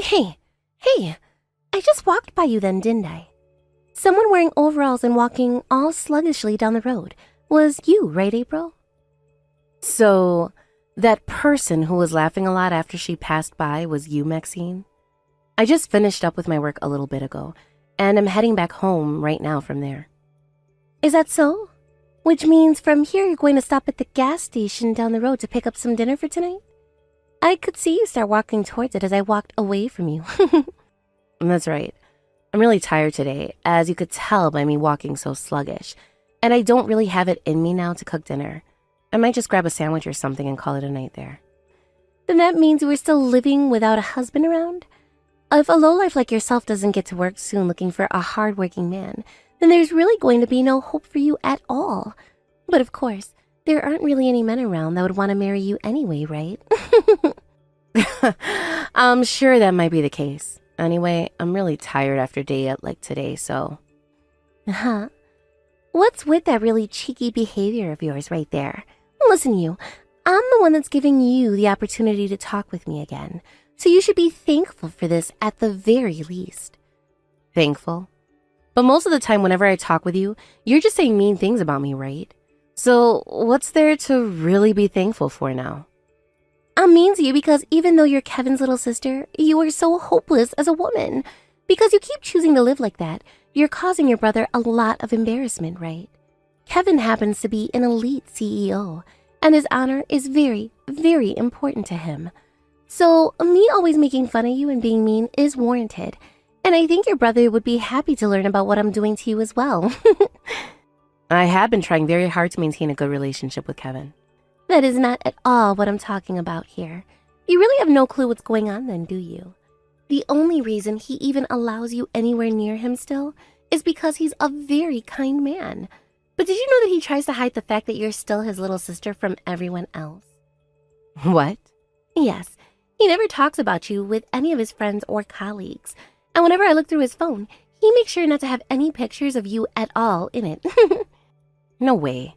Hey, I just walked by you then, didn't I? Someone wearing overalls and walking all sluggishly down the road. Was you, right, April? So, that person who was laughing a lot after she passed by was you, Maxine? I just finished up with my work a little bit ago, and I'm heading back home right now from there. Is that so? Which means from here you're going to stop at the gas station down the road to pick up some dinner for tonight? I could see you start walking towards it as I walked away from you. That's right. I'm really tired today, as you could tell by me walking so sluggish, and I don't really have it in me now to cook dinner. I might just grab a sandwich or something and call it a night there. Then that means we're still living without a husband around? If a lowlife like yourself doesn't get to work soon looking for a hard-working man, then there's really going to be no hope for you at all. But of course, there aren't really any men around that would want to marry you anyway, right? I'm sure that might be the case. Anyway, I'm really tired after a day like today, so... Huh? What's with that really cheeky behavior of yours right there? Listen, you, I'm the one that's giving you the opportunity to talk with me again, so you should be thankful for this at the very least. Thankful? But most of the time whenever I talk with you, you're just saying mean things about me, right? So what's there to really be thankful for now? I'm mean to you because even though you're Kevin's little sister, you are so hopeless as a woman. Because you keep choosing to live like that, you're causing your brother a lot of embarrassment, right? Kevin happens to be an elite CEO, and his honor is very, very important to him. So me always making fun of you and being mean is warranted, and I think your brother would be happy to learn about what I'm doing to you as well. I have been trying very hard to maintain a good relationship with Kevin. That is not at all what I'm talking about here. You really have no clue what's going on then, do you? The only reason he even allows you anywhere near him still is because he's a very kind man. But did you know that he tries to hide the fact that you're still his little sister from everyone else? What? Yes, he never talks about you with any of his friends or colleagues. And whenever I look through his phone, he makes sure not to have any pictures of you at all in it. No way.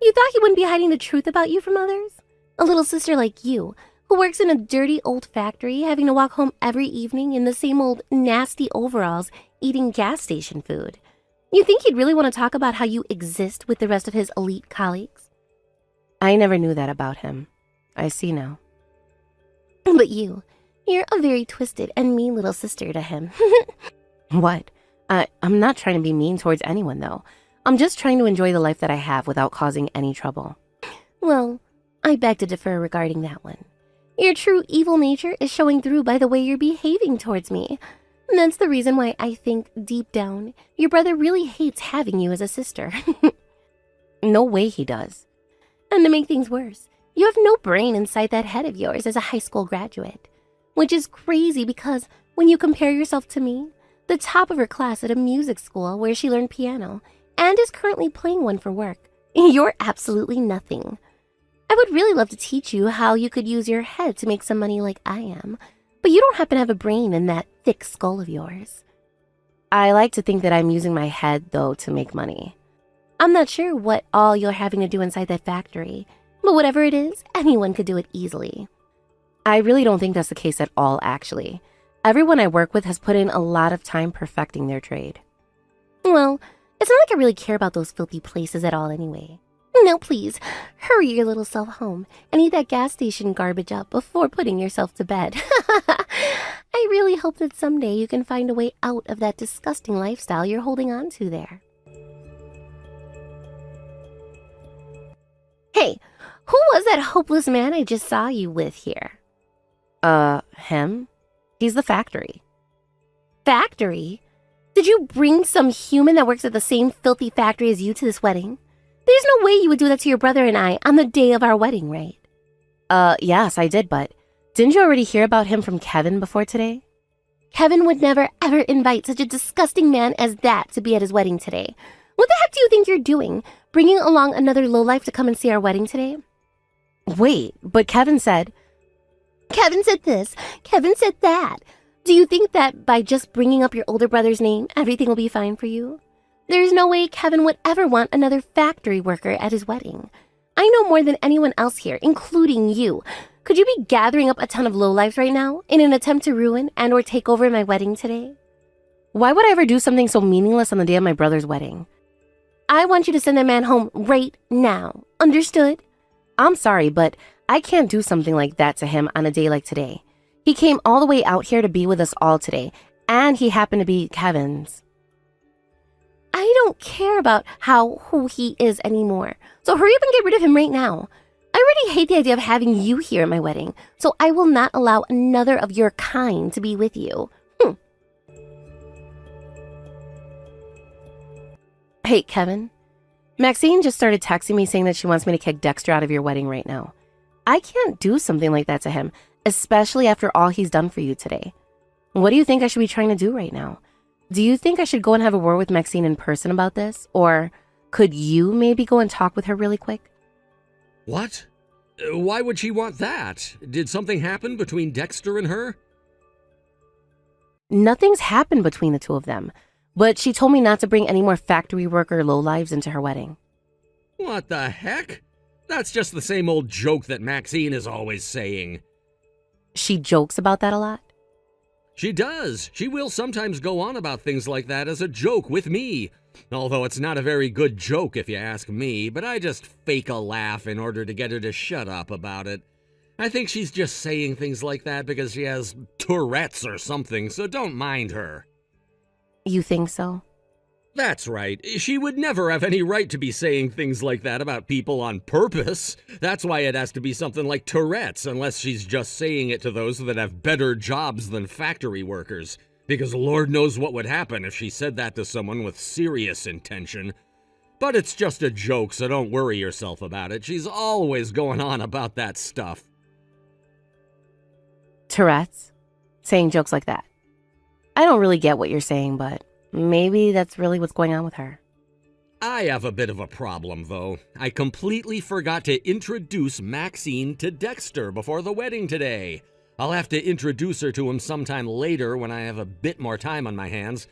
You thought he wouldn't be hiding the truth about you from others? A little sister like you, who works in a dirty old factory, having to walk home every evening in the same old nasty overalls, eating gas station food. You think he'd really want to talk about how you exist with the rest of his elite colleagues? I never knew that about him. I see now. But you're a very twisted and mean little sister to him. What? I'm not trying to be mean towards anyone, though. I'm just trying to enjoy the life that I have without causing any trouble. Well, I beg to differ regarding that one. Your true evil nature is showing through by the way you're behaving towards me. And that's the reason why I think, deep down, your brother really hates having you as a sister. No way he does. And to make things worse, you have no brain inside that head of yours as a high school graduate. Which is crazy because when you compare yourself to me, the top of her class at a music school where she learned piano, and is currently playing one for work, you're absolutely nothing. I would really love to teach you how you could use your head to make some money like I am, but you don't happen to have a brain in that thick skull of yours. I like to think that I'm using my head, though, to make money. I'm not sure what all you're having to do inside that factory, but whatever it is, anyone could do it easily. I really don't think that's the case at all, actually. Everyone I work with has put in a lot of time perfecting their trade. Well, it's not like I really care about those filthy places at all anyway. Now please, hurry your little self home and eat that gas station garbage up before putting yourself to bed. I really hope that someday you can find a way out of that disgusting lifestyle you're holding on to there. Hey, who was that hopeless man I just saw you with here? Him? He's the factory. Factory? Did you bring some human that works at the same filthy factory as you to this wedding? There's no way you would do that to your brother and I on the day of our wedding, right? Yes, I did, but didn't you already hear about him from Kevin before today? Kevin would never ever invite such a disgusting man as that to be at his wedding today. What the heck do you think you're doing? Bringing along another lowlife to come and see our wedding today? Wait, but Kevin said this, Kevin said that. Do you think that by just bringing up your older brother's name, everything will be fine for you? There's no way Kevin would ever want another factory worker at his wedding. I know more than anyone else here, including you. Could you be gathering up a ton of lowlifes right now in an attempt to ruin and or take over my wedding today? Why would I ever do something so meaningless on the day of my brother's wedding? I want you to send that man home right now. Understood? I'm sorry, but I can't do something like that to him on a day like today. He came all the way out here to be with us all today, and he happened to be Kevin's. I don't care about who he is anymore. So hurry up and get rid of him right now. I already hate the idea of having you here at my wedding, so I will not allow another of your kind to be with you. Hey, Kevin. Maxine just started texting me saying that she wants me to kick Dexter out of your wedding right now. I can't do something like that to him, especially after all he's done for you today. What do you think I should be trying to do right now? Do you think I should go and have a word with Maxine in person about this? Or could you maybe go and talk with her really quick? What? Why would she want that? Did something happen between Dexter and her? Nothing's happened between the two of them, but she told me not to bring any more factory worker lowlives into her wedding. What the heck? That's just the same old joke that Maxine is always saying. She jokes about that a lot? She does. She will sometimes go on about things like that as a joke with me. Although it's not a very good joke if you ask me, but I just fake a laugh in order to get her to shut up about it. I think she's just saying things like that because she has Tourette's or something, so don't mind her. You think so? That's right. She would never have any right to be saying things like that about people on purpose. That's why it has to be something like Tourette's, unless she's just saying it to those that have better jobs than factory workers. Because Lord knows what would happen if she said that to someone with serious intention. But it's just a joke, so don't worry yourself about it. She's always going on about that stuff. Tourette's? Saying jokes like that? I don't really get what you're saying, but maybe that's really what's going on with her. I have a bit of a problem, though. I completely forgot to introduce Maxine to Dexter before the wedding today. I'll have to introduce her to him sometime later when I have a bit more time on my hands.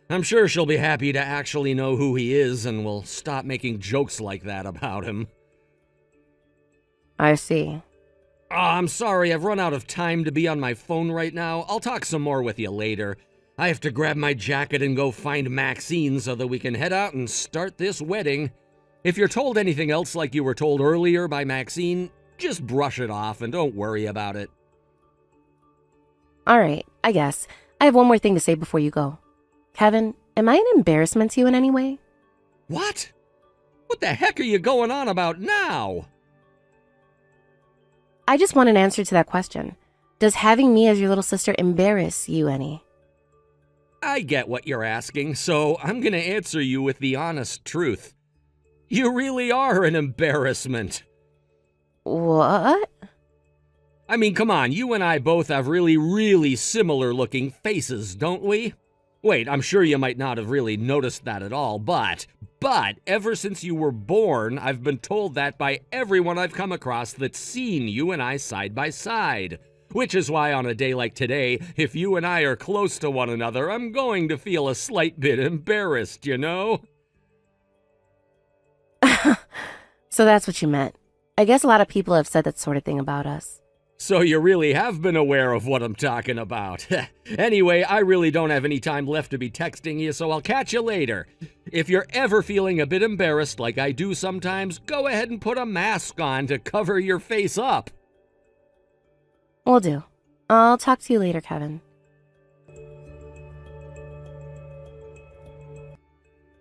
I'm sure she'll be happy to actually know who he is and will stop making jokes like that about him. I see. Oh, I'm sorry, I've run out of time to be on my phone right now. I'll talk some more with you later. I have to grab my jacket and go find Maxine so that we can head out and start this wedding. If you're told anything else like you were told earlier by Maxine, just brush it off and don't worry about it. All right, I guess. I have one more thing to say before you go. Kevin, am I an embarrassment to you in any way? What? What the heck are you going on about now? I just want an answer to that question. Does having me as your little sister embarrass you any? I get what you're asking, so I'm going to answer you with the honest truth. You really are an embarrassment. What? I mean, come on, you and I both have really similar looking faces, don't we? Wait, I'm sure you might not have really noticed that at all, but ever since you were born, I've been told that by everyone I've come across that's seen you and I side by side. Which is why on a day like today, if you and I are close to one another, I'm going to feel a slight bit embarrassed, you know? So that's what you meant. I guess a lot of people have said that sort of thing about us. So you really have been aware of what I'm talking about. Anyway, I really don't have any time left to be texting you, so I'll catch you later. If you're ever feeling a bit embarrassed like I do sometimes, go ahead and put a mask on to cover your face up. Will do. I'll talk to you later, Kevin.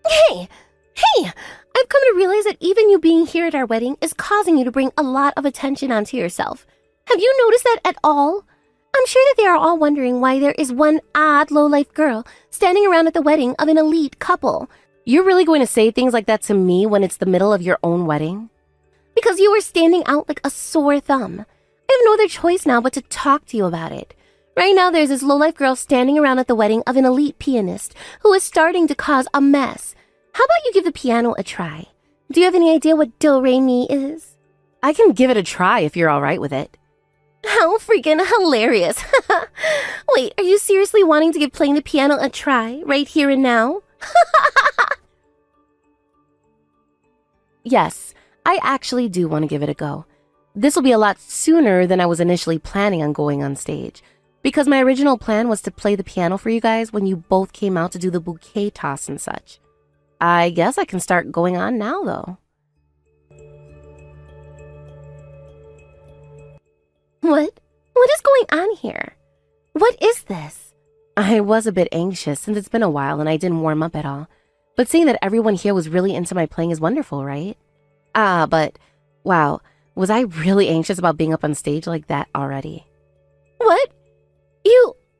Hey! I've come to realize that even you being here at our wedding is causing you to bring a lot of attention onto yourself. Have you noticed that at all? I'm sure that they are all wondering why there is one odd low-life girl standing around at the wedding of an elite couple. You're really going to say things like that to me when it's the middle of your own wedding? Because you are standing out like a sore thumb. I have no other choice now but to talk to you about it. Right now there's this low-life girl standing around at the wedding of an elite pianist who is starting to cause a mess. How about you give the piano a try? Do you have any idea what do re mi is? I can give it a try if you're all right with it. How freaking hilarious. Wait, are you seriously wanting to give playing the piano a try right here and now? Yes, I actually do want to give it a go. This will be a lot sooner than I was initially planning on going on stage, because my original plan was to play the piano for you guys when you both came out to do the bouquet toss and such. I guess I can start going on now, though. What? What is going on here? What is this? I was a bit anxious since it's been a while and I didn't warm up at all. But seeing that everyone here was really into my playing is wonderful, right? But wow, was I really anxious about being up on stage like that already? What?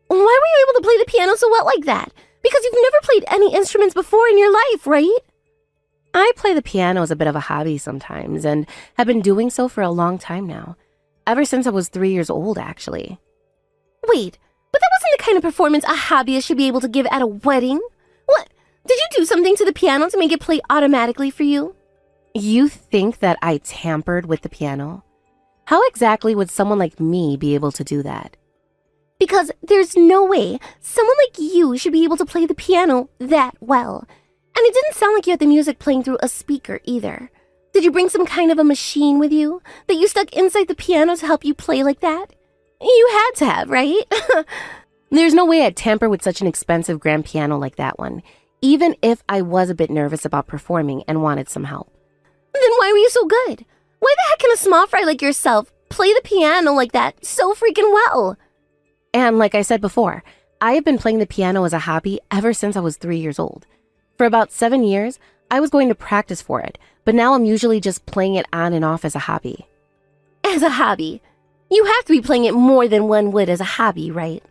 Why were you able to play the piano so well like that? Because you've never played any instruments before in your life, right? I play the piano as a bit of a hobby sometimes and have been doing so for a long time now. Ever since I was 3 years old, actually. Wait, but that wasn't the kind of performance a hobbyist should be able to give at a wedding. What? Did you do something to the piano to make it play automatically for you? You think that I tampered with the piano? How exactly would someone like me be able to do that? Because there's no way someone like you should be able to play the piano that well. And it didn't sound like you had the music playing through a speaker either. Did you bring some kind of a machine with you that you stuck inside the piano to help you play like that? You had to have, right? There's no way I'd tamper with such an expensive grand piano like that one, even if I was a bit nervous about performing and wanted some help. Then why were you so good? Why the heck can a small fry like yourself play the piano like that so freaking well? And like I said before, I have been playing the piano as a hobby ever since I was 3 years old. For about 7 years, I was going to practice for it, but now I'm usually just playing it on and off as a hobby. As a hobby? You have to be playing it more than one would as a hobby, right?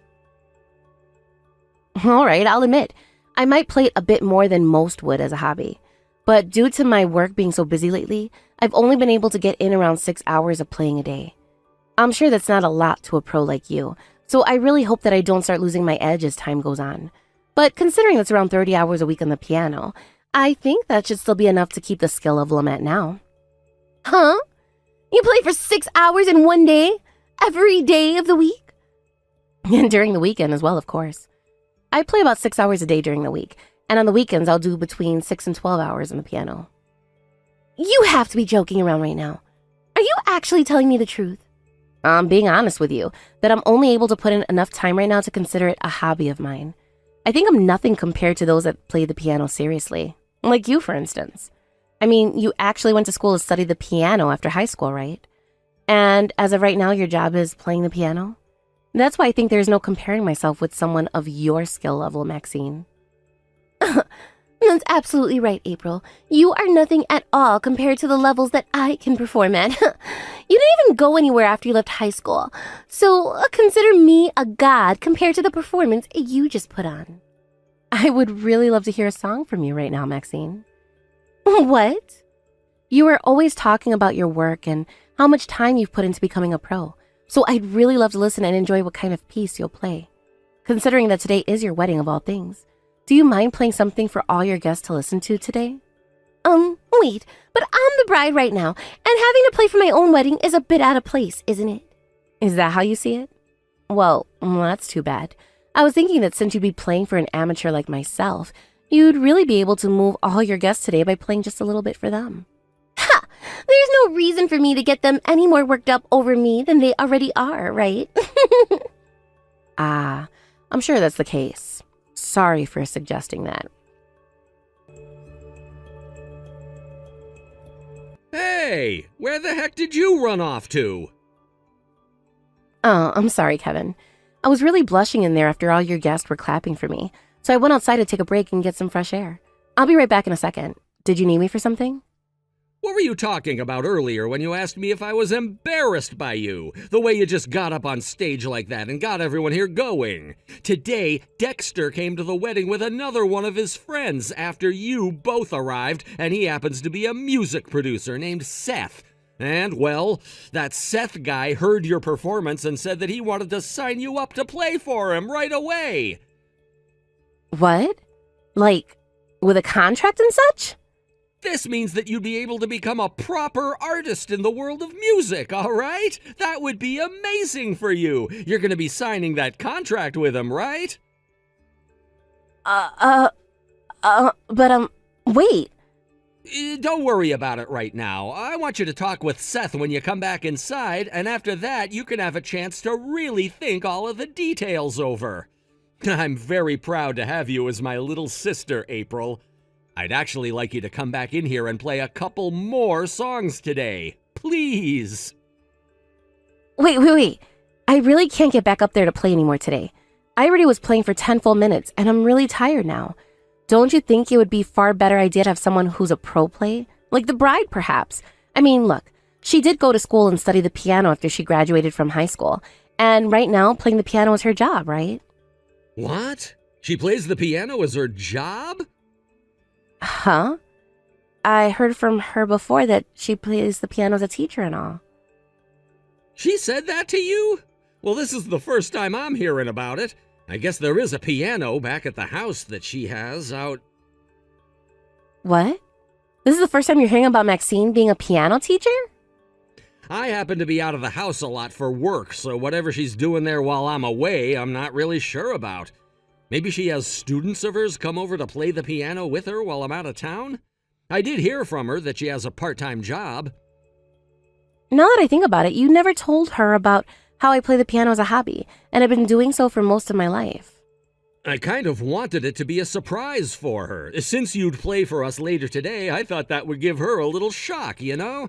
All right, I'll admit, I might play it a bit more than most would as a hobby. But due to my work being so busy lately, I've only been able to get in around 6 hours of playing a day. I'm sure that's not a lot to a pro like you, so I really hope that I don't start losing my edge as time goes on. But considering that's around 30 hours a week on the piano, I think that should still be enough to keep the skill level I'm at now. Huh? You play for 6 hours in one day? Every day of the week? And during the weekend as well, of course. I play about 6 hours a day during the week, and on the weekends I'll do between 6 and 12 hours on the piano. You have to be joking around right now. Are you actually telling me the truth? I'm being honest with you, that I'm only able to put in enough time right now to consider it a hobby of mine. I think I'm nothing compared to those that play the piano seriously. Like you, for instance. I mean, you actually went to school to study the piano after high school, right? And as of right now, your job is playing the piano? That's why I think there's no comparing myself with someone of your skill level, Maxine. That's absolutely right, April. You are nothing at all compared to the levels that I can perform at. You didn't even go anywhere after you left high school. So consider me a god compared to the performance you just put on. I would really love to hear a song from you right now, Maxine. What? You are always talking about your work and how much time you've put into becoming a pro. So I'd really love to listen and enjoy what kind of piece you'll play. Considering that today is your wedding of all things, do you mind playing something for all your guests to listen to today? Wait, but I'm the bride right now, and having to play for my own wedding is a bit out of place, isn't it? Is that how you see it? Well, that's too bad. I was thinking that since you'd be playing for an amateur like myself, you'd really be able to move all your guests today by playing just a little bit for them. Ha! There's no reason for me to get them any more worked up over me than they already are, right? I'm sure that's the case. Sorry for suggesting that. Hey, where the heck did you run off to? Oh, I'm sorry, Kevin. I was really blushing in there after all your guests were clapping for me, so I went outside to take a break and get some fresh air. I'll be right back in a second. Did you need me for something? What were you talking about earlier when you asked me if I was embarrassed by you? The way you just got up on stage like that and got everyone here going. Today, Dexter came to the wedding with another one of his friends after you both arrived, and he happens to be a music producer named Seth. And, well, that Seth guy heard your performance and said that he wanted to sign you up to play for him right away. What? Like, with a contract and such? This means that you'd be able to become a proper artist in the world of music, all right? That would be amazing for you. You're going to be signing that contract with him, right? Wait. Don't worry about it right now. I want you to talk with Seth when you come back inside, and after that, you can have a chance to really think all of the details over. I'm very proud to have you as my little sister, April. I'd actually like you to come back in here and play a couple more songs today. Please. Wait. I really can't get back up there to play anymore today. I already was playing for 10 full minutes, and I'm really tired now. Don't you think it would be a far better idea to have someone who's a pro play? Like the bride, perhaps. I mean, look, she did go to school and study the piano after she graduated from high school. And right now, playing the piano is her job, right? What? She plays the piano as her job? Huh? I heard from her before that she plays the piano as a teacher and all. She said that to you? Well, this is the first time I'm hearing about it. I guess there is a piano back at the house that she has out. What? This is the first time you're hearing about Maxine being a piano teacher? I happen to be out of the house a lot for work, so whatever she's doing there while I'm away, I'm not really sure about. Maybe she has students of hers come over to play the piano with her while I'm out of town? I did hear from her that she has a part-time job. Now that I think about it, you never told her about how I play the piano as a hobby, and I've been doing so for most of my life. I kind of wanted it to be a surprise for her. Since you'd play for us later today, I thought that would give her a little shock, you know?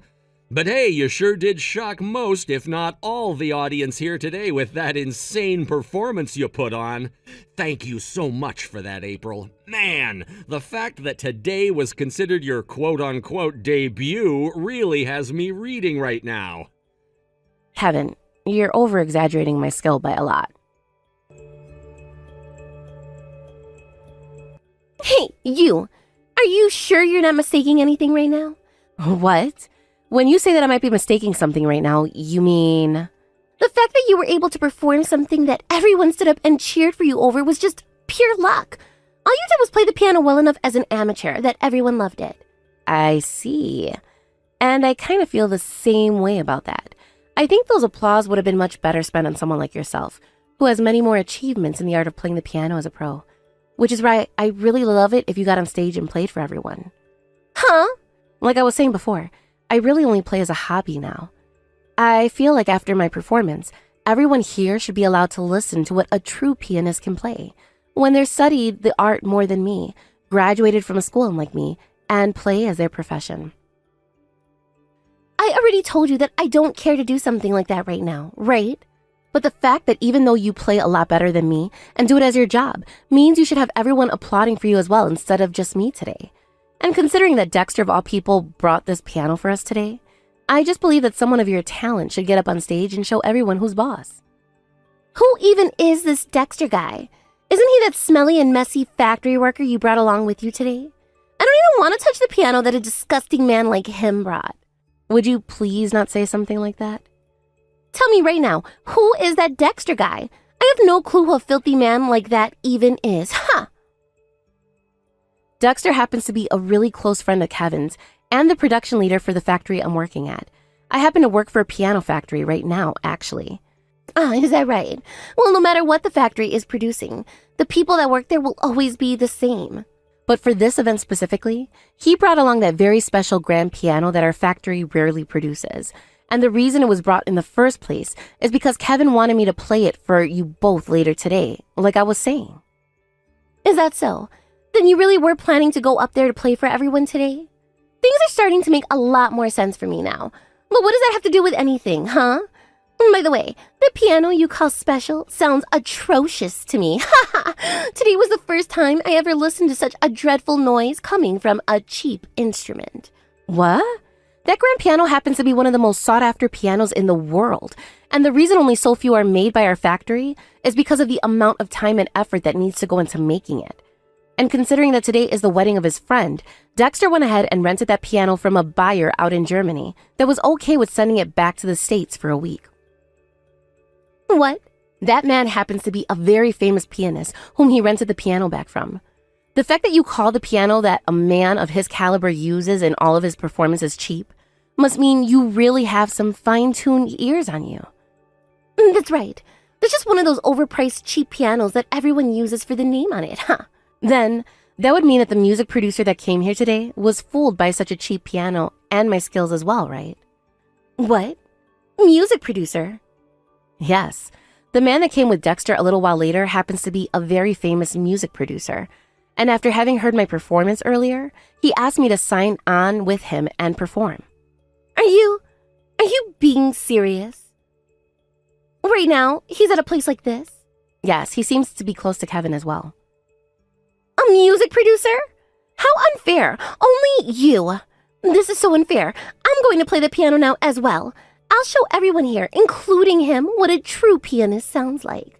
But hey, you sure did shock most, if not all, the audience here today with that insane performance you put on. Thank you so much for that, April. Man, the fact that today was considered your quote-unquote debut really has me reading right now. Kevin, you're over-exaggerating my skill by a lot. Hey, you! Are you sure you're not mistaking anything right now? What? When you say that I might be mistaking something right now, you mean... The fact that you were able to perform something that everyone stood up and cheered for you over was just pure luck. All you did was play the piano well enough as an amateur that everyone loved it. I see. And I kind of feel the same way about that. I think those applause would have been much better spent on someone like yourself, who has many more achievements in the art of playing the piano as a pro. Which is why I really love it if you got on stage and played for everyone. Huh? Like I was saying before, I really only play as a hobby now. I feel like after my performance, everyone here should be allowed to listen to what a true pianist can play, when they're studied the art more than me, graduated from a school like me, and play as their profession. I already told you that I don't care to do something like that right now, right? But the fact that even though you play a lot better than me and do it as your job means you should have everyone applauding for you as well instead of just me today. And considering that Dexter of all people brought this piano for us today, I just believe that someone of your talent should get up on stage and show everyone who's boss. Who even is this Dexter guy? Isn't he that smelly and messy factory worker you brought along with you today? I don't even want to touch the piano that a disgusting man like him brought. Would you please not say something like that? Tell me right now, who is that Dexter guy? I have no clue who a filthy man like that even is. Ha! Dexter happens to be a really close friend of Kevin's and the production leader for the factory I'm working at. I happen to work for a piano factory right now, actually. Ah, is that right? Well, no matter what the factory is producing, the people that work there will always be the same. But for this event specifically, he brought along that very special grand piano that our factory rarely produces. And the reason it was brought in the first place is because Kevin wanted me to play it for you both later today, like I was saying. Is that so? Then you really were planning to go up there to play for everyone today? Things are starting to make a lot more sense for me now. But what does that have to do with anything, huh? By the way, the piano you call special sounds atrocious to me. Today was the first time I ever listened to such a dreadful noise coming from a cheap instrument. What? That grand piano happens to be one of the most sought-after pianos in the world. And the reason only so few are made by our factory is because of the amount of time and effort that needs to go into making it. And considering that today is the wedding of his friend, Dexter went ahead and rented that piano from a buyer out in Germany that was okay with sending it back to the States for a week. What? That man happens to be a very famous pianist whom he rented the piano back from. The fact that you call the piano that a man of his caliber uses in all of his performances cheap must mean you really have some fine-tuned ears on you. That's right. It's just one of those overpriced cheap pianos that everyone uses for the name on it, huh? Then, That would mean that the music producer that came here today was fooled by such a cheap piano and my skills as well, right? What? Music producer? Yes. The man that came with Dexter a little while later happens to be a very famous music producer. And after having heard my performance earlier, he asked me to sign on with him and perform. Are you being serious? Right now, he's at a place like this? Yes, he seems to be close to Kevin as well. A music producer? How unfair. Only you. This is so unfair. I'm going to play the piano now as well. I'll show everyone here, including him, what a true pianist sounds like.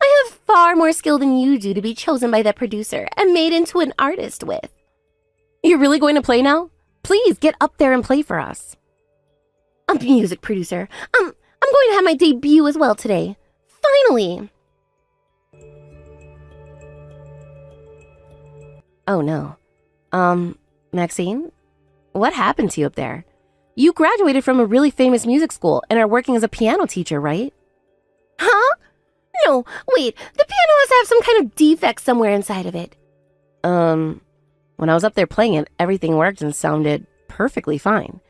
I have far more skill than you do to be chosen by that producer and made into an artist with. You're really going to play now? Please get up there and play for us. A music producer. I'm going to have my debut as well today. Finally. Oh no. Maxine? What happened to you up there? You graduated from a really famous music school and are working as a piano teacher, right? Huh? No, wait. The piano has to have some kind of defect somewhere inside of it. When I was up there playing it, everything worked and sounded perfectly fine.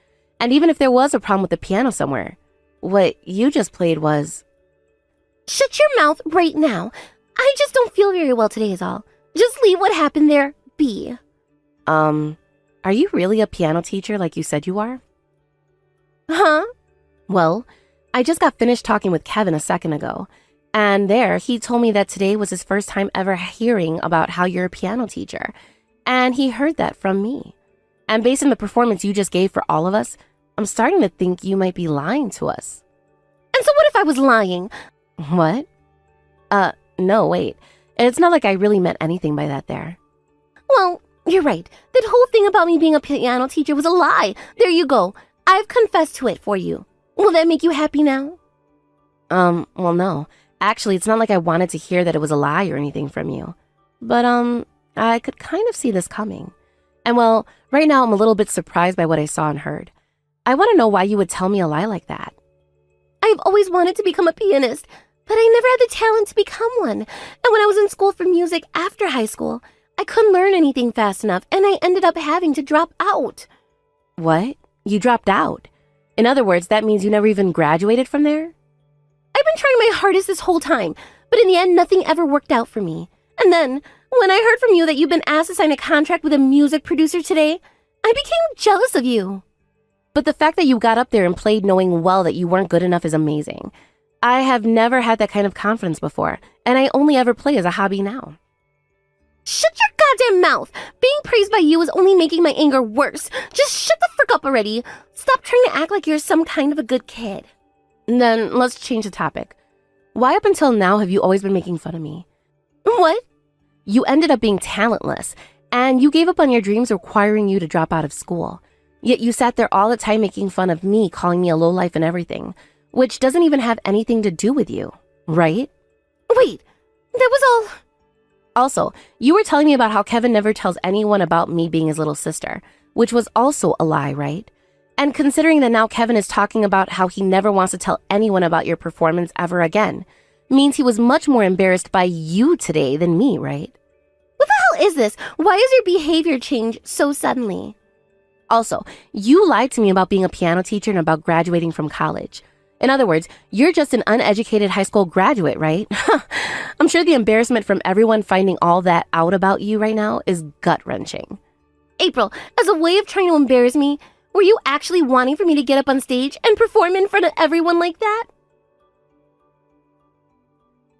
And even if there was a problem with the piano somewhere, what you just played was... Shut your mouth right now. I just don't feel very well today is all. Just leave what happened there be. Are you really a piano teacher like you said you are? Huh? Well, I just got finished talking with Kevin a second ago, and there he told me that today was his first time ever hearing about how you're a piano teacher, and he heard that from me. And based on the performance you just gave for all of us, I'm starting to think you might be lying to us. And so what if I was lying? What? No, wait. It's not like I really meant anything by that there. Well, you're right. That whole thing about me being a piano teacher was a lie. There you go. I've confessed to it for you. Will that make you happy now? Well, no. Actually, it's not like I wanted to hear that it was a lie or anything from you. But, I could kind of see this coming. And well, right now I'm a little bit surprised by what I saw and heard. I want to know why you would tell me a lie like that. I've always wanted to become a pianist, but I never had the talent to become one. And when I was in school for music after high school, I couldn't learn anything fast enough, and I ended up having to drop out. What? You dropped out? In other words, that means you never even graduated from there? I've been trying my hardest this whole time, but in the end, nothing ever worked out for me. And then, when I heard from you that you've been asked to sign a contract with a music producer today, I became jealous of you. But the fact that you got up there and played knowing well that you weren't good enough is amazing. I have never had that kind of confidence before, and I only ever play as a hobby now. Shut your goddamn mouth! Being praised by you is only making my anger worse. Just shut the frick up already. Stop trying to act like you're some kind of a good kid. Then let's change the topic. Why up until now have you always been making fun of me? What? You ended up being talentless, and you gave up on your dreams requiring you to drop out of school. Yet you sat there all the time making fun of me, calling me a lowlife and everything, which doesn't even have anything to do with you, right? Wait, that was all... Also, you were telling me about how Kevin never tells anyone about me being his little sister, which was also a lie, right? And considering that now Kevin is talking about how he never wants to tell anyone about your performance ever again, means he was much more embarrassed by you today than me, right? What the hell is this? Why is your behavior change so suddenly? Also, you lied to me about being a piano teacher and about graduating from college. In other words, you're just an uneducated high school graduate, right? I'm sure the embarrassment from everyone finding all that out about you right now is gut-wrenching. April, as a way of trying to embarrass me, were you actually wanting for me to get up on stage and perform in front of everyone like that?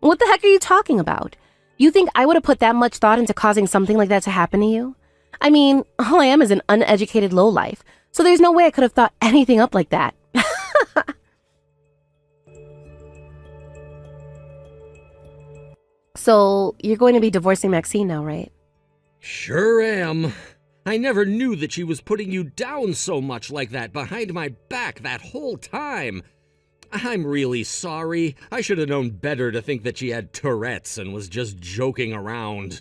What the heck are you talking about? You think I would have put that much thought into causing something like that to happen to you? I mean, all I am is an uneducated lowlife, so there's no way I could have thought anything up like that. So, you're going to be divorcing Maxine now, right? Sure am. I never knew that she was putting you down so much like that behind my back that whole time. I'm really sorry. I should have known better to think that she had Tourette's and was just joking around.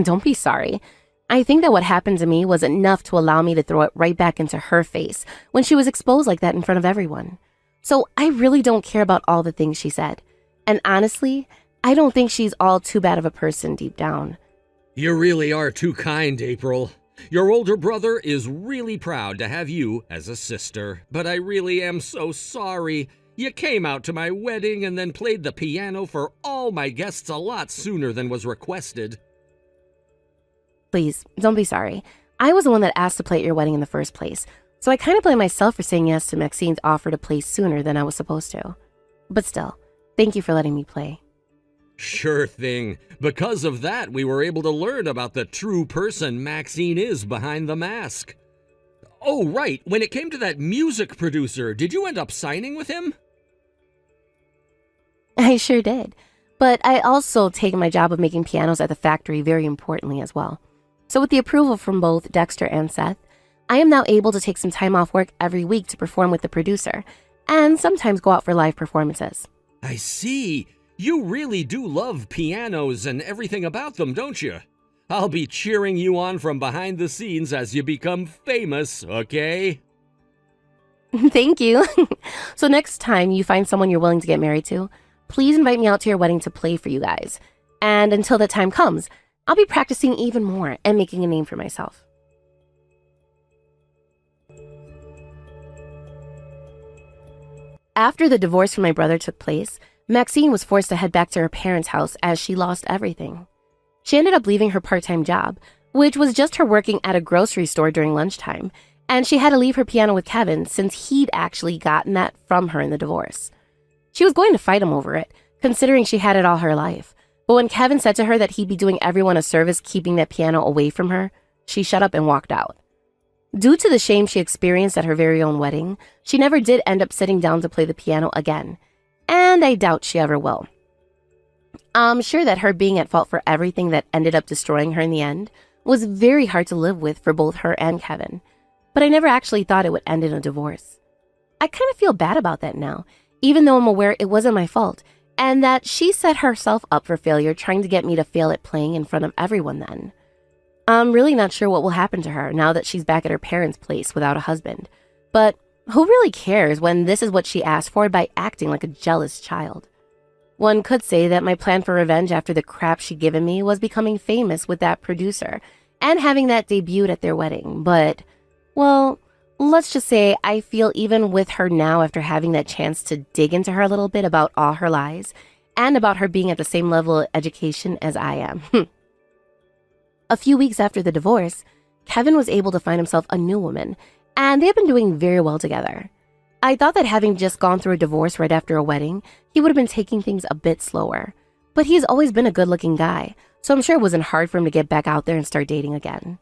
Don't be sorry. I think that what happened to me was enough to allow me to throw it right back into her face when she was exposed like that in front of everyone. So I really don't care about all the things she said. And honestly, I don't think she's all too bad of a person deep down. You really are too kind, April. Your older brother is really proud to have you as a sister, but I really am so sorry. You came out to my wedding and then played the piano for all my guests a lot sooner than was requested. Please, don't be sorry. I was the one that asked to play at your wedding in the first place, so I kind of blame myself for saying yes to Maxine's offer to play sooner than I was supposed to. But still, thank you for letting me play. Sure thing. Because of that, we were able to learn about the true person Maxine is behind the mask. Oh, right. When it came to that music producer, did you end up signing with him? I sure did. But I also take my job of making pianos at the factory very importantly as well. So with the approval from both Dexter and Seth, I am now able to take some time off work every week to perform with the producer, and sometimes go out for live performances. I see. You really do love pianos and everything about them, don't you? I'll be cheering you on from behind the scenes as you become famous, okay? Thank you. So next time you find someone you're willing to get married to, please invite me out to your wedding to play for you guys. And until that time comes, I'll be practicing even more and making a name for myself. After the divorce from my brother took place, Maxine was forced to head back to her parents' house as she lost everything. She ended up leaving her part-time job, which was just her working at a grocery store during lunchtime, and she had to leave her piano with Kevin since he'd actually gotten that from her in the divorce. She was going to fight him over it, considering she had it all her life, but when Kevin said to her that he'd be doing everyone a service keeping that piano away from her, she shut up and walked out. Due to the shame she experienced at her very own wedding, she never did end up sitting down to play the piano again, and I doubt she ever will. I'm sure that her being at fault for everything that ended up destroying her in the end was very hard to live with for both her and Kevin, but I never actually thought it would end in a divorce. I kind of feel bad about that now, even though I'm aware it wasn't my fault, and that she set herself up for failure trying to get me to fail at playing in front of everyone then. I'm really not sure what will happen to her now that she's back at her parents' place without a husband, but who really cares when this is what she asked for by acting like a jealous child? One could say that my plan for revenge after the crap she'd given me was becoming famous with that producer and having that debuted at their wedding, but, well, let's just say I feel even with her now after having that chance to dig into her a little bit about all her lies and about her being at the same level of education as I am. A few weeks after the divorce, Kevin was able to find himself a new woman, and they've been doing very well together. I thought that having just gone through a divorce right after a wedding, he would have been taking things a bit slower. But he's always been a good-looking guy, so I'm sure it wasn't hard for him to get back out there and start dating again.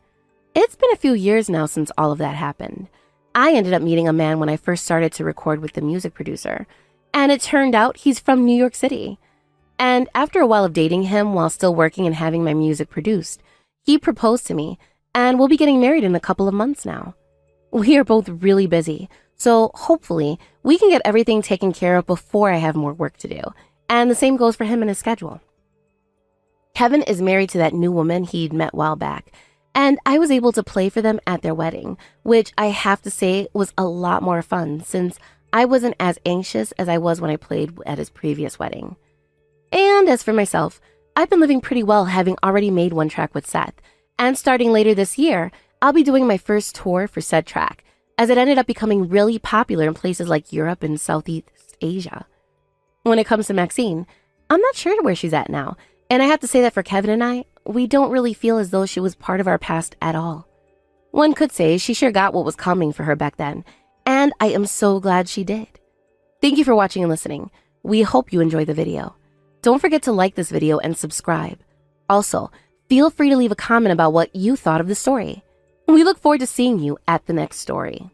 It's been a few years now since all of that happened. I ended up meeting a man when I first started to record with the music producer, and it turned out he's from New York City. And after a while of dating him while still working and having my music produced, he proposed to me, and we'll be getting married in a couple of months now. We are both really busy, so hopefully we can get everything taken care of before I have more work to do, and the same goes for him and his schedule. Kevin is married to that new woman he'd met a while back, and I was able to play for them at their wedding, which I have to say was a lot more fun since I wasn't as anxious as I was when I played at his previous wedding. And as for myself, I've been living pretty well having already made one track with Seth, and starting later this year, I'll be doing my first tour for said track, as it ended up becoming really popular in places like Europe and Southeast Asia. When it comes to Maxine, I'm not sure where she's at now, and I have to say that for Kevin and I, we don't really feel as though she was part of our past at all. One could say she sure got what was coming for her back then, and I am so glad she did. Thank you for watching and listening. We hope you enjoyed the video. Don't forget to like this video and subscribe. Also, feel free to leave a comment about what you thought of the story. We look forward to seeing you at the next story.